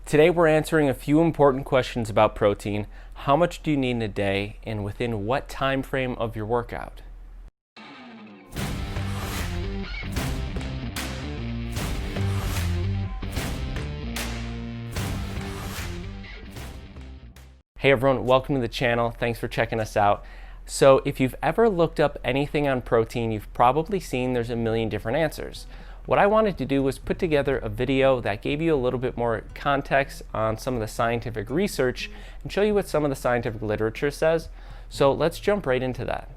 Today we're answering a few important questions about protein. How much do you need in a day, and within what time frame of your workout? Hey everyone, welcome to the channel. Thanks for checking us out. So if you've ever looked up anything on protein, you've probably seen there's a million different answers. What I wanted to do was put together a video that gave you a little bit more context on some of the scientific research and show you what some of the scientific literature says. So let's jump right into that.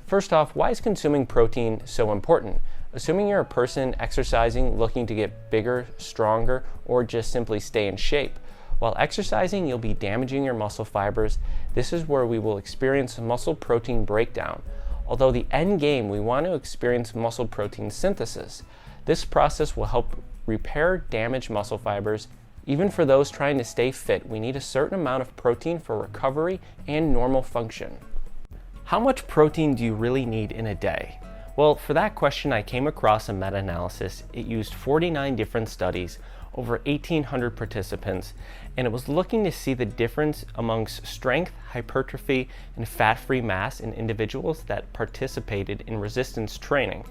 First off, why is consuming protein so important? Assuming you're a person exercising, looking to get bigger, stronger, or just simply stay in shape. While exercising, you'll be damaging your muscle fibers. This is where we will experience muscle protein breakdown. Although the end game, we want to experience muscle protein synthesis. This process will help repair damaged muscle fibers. Even for those trying to stay fit, we need a certain amount of protein for recovery and normal function. How much protein do you really need in a day? Well, for that question, I came across a meta-analysis. It used 49 different studies, over 1,800 participants, and it was looking to see the difference amongst strength, hypertrophy, and fat-free mass in individuals that participated in resistance training.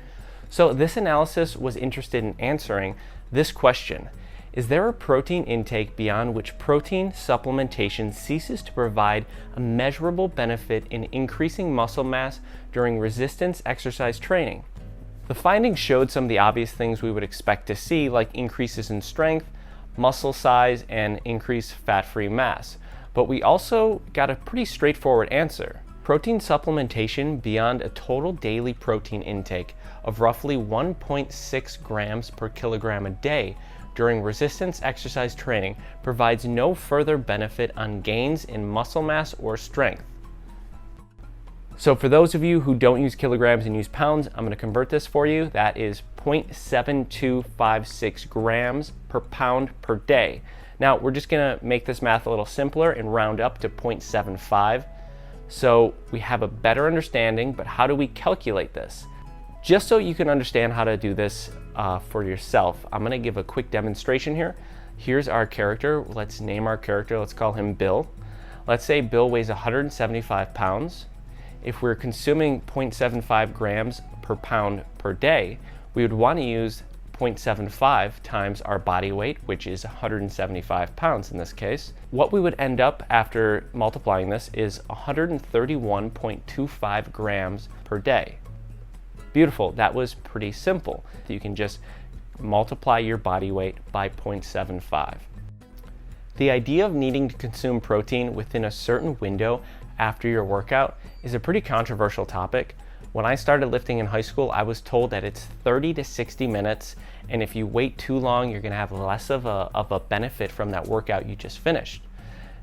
So this analysis was interested in answering this question: is there a protein intake beyond which protein supplementation ceases to provide a measurable benefit in increasing muscle mass during resistance exercise training? The findings showed some of the obvious things we would expect to see, like increases in strength, muscle size, and increased fat-free mass. But we also got a pretty straightforward answer. Protein supplementation beyond a total daily protein intake of roughly 1.6 grams per kilogram a day during resistance exercise training provides no further benefit on gains in muscle mass or strength. So for those of you who don't use kilograms and use pounds, I'm going to convert this for you. That is 0.7256 grams per pound per day. Now we're just going to make this math a little simpler and round up to 0.75. So we have a better understanding, but how do we calculate this? Just so you can understand how to do this for yourself, I'm going to give a quick demonstration here. Here's our character. Let's name our character. Let's call him Bill. Let's say Bill weighs 175 pounds. If we're consuming 0.75 grams per pound per day, we would want to use 0.75 times our body weight, which is 175 pounds in this case. What we would end up after multiplying this is 131.25 grams per day. Beautiful, that was pretty simple. You can just multiply your body weight by 0.75. The idea of needing to consume protein within a certain window after your workout is a pretty controversial topic. When I started lifting in high school, I was told that it's 30 to 60 minutes, and if you wait too long, you're gonna have less of a benefit from that workout you just finished.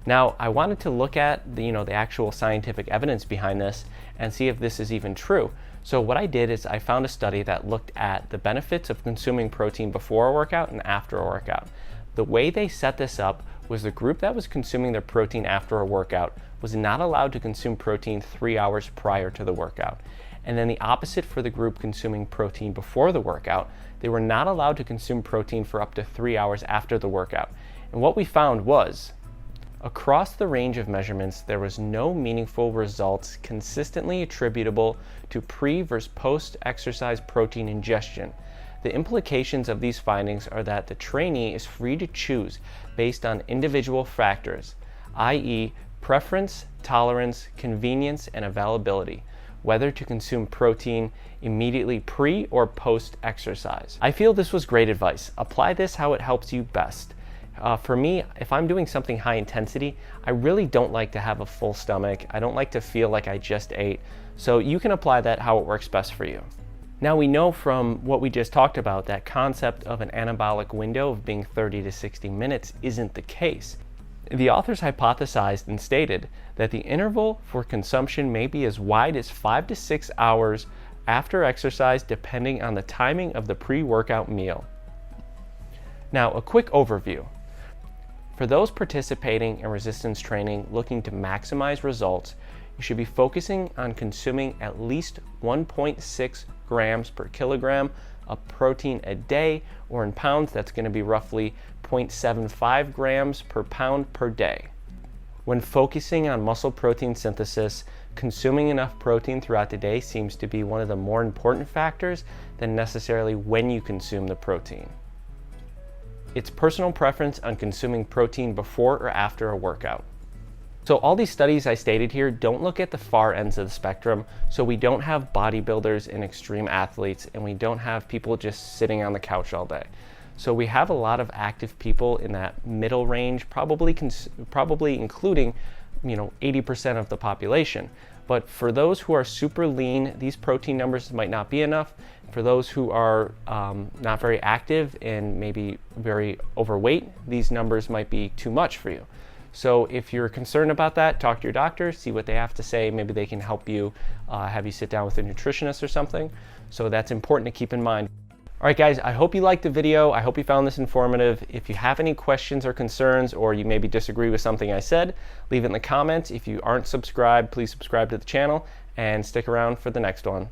Now, I wanted to look at the actual scientific evidence behind this and see if this is even true. So what I did is I found a study that looked at the benefits of consuming protein before a workout and after a workout. The way they set this up was the group that was consuming their protein after a workout was not allowed to consume protein 3 hours prior to the workout. And then the opposite for the group consuming protein before the workout. They were not allowed to consume protein for up to 3 hours after the workout. And what we found was, across the range of measurements, there was no meaningful results consistently attributable to pre versus post-exercise protein ingestion. The implications of these findings are that the trainee is free to choose based on individual factors, i.e., preference, tolerance, convenience, and availability, whether to consume protein immediately pre or post-exercise. I feel this was great advice. Apply this how it helps you best. For me, if I'm doing something high intensity, I really don't like to have a full stomach. I don't like to feel like I just ate. So you can apply that how it works best for you. Now we know from what we just talked about that concept of an anabolic window of being 30 to 60 minutes isn't the case. The authors hypothesized and stated that the interval for consumption may be as wide as 5 to 6 hours after exercise, depending on the timing of the pre-workout meal. Now, a quick overview. For those participating in resistance training looking to maximize results, you should be focusing on consuming at least 1.6 grams per kilogram of protein a day, or in pounds, that's going to be roughly 0.75 grams per pound per day. When focusing on muscle protein synthesis, consuming enough protein throughout the day seems to be one of the more important factors than necessarily when you consume the protein. It's personal preference on consuming protein before or after a workout. So all these studies I stated here don't look at the far ends of the spectrum, so we don't have bodybuilders and extreme athletes, and we don't have people just sitting on the couch all day. So we have a lot of active people in that middle range, probably including 80% of the population. But for those who are super lean, these protein numbers might not be enough. For those who are not very active and maybe very overweight, these numbers might be too much for you. So if you're concerned about that, talk to your doctor, see what they have to say. Maybe they can help you, have you sit down with a nutritionist or something. So that's important to keep in mind. All right, guys, I hope you liked the video. I hope you found this informative. If you have any questions or concerns, or you maybe disagree with something I said, leave it in the comments. If you aren't subscribed, please subscribe to the channel and stick around for the next one.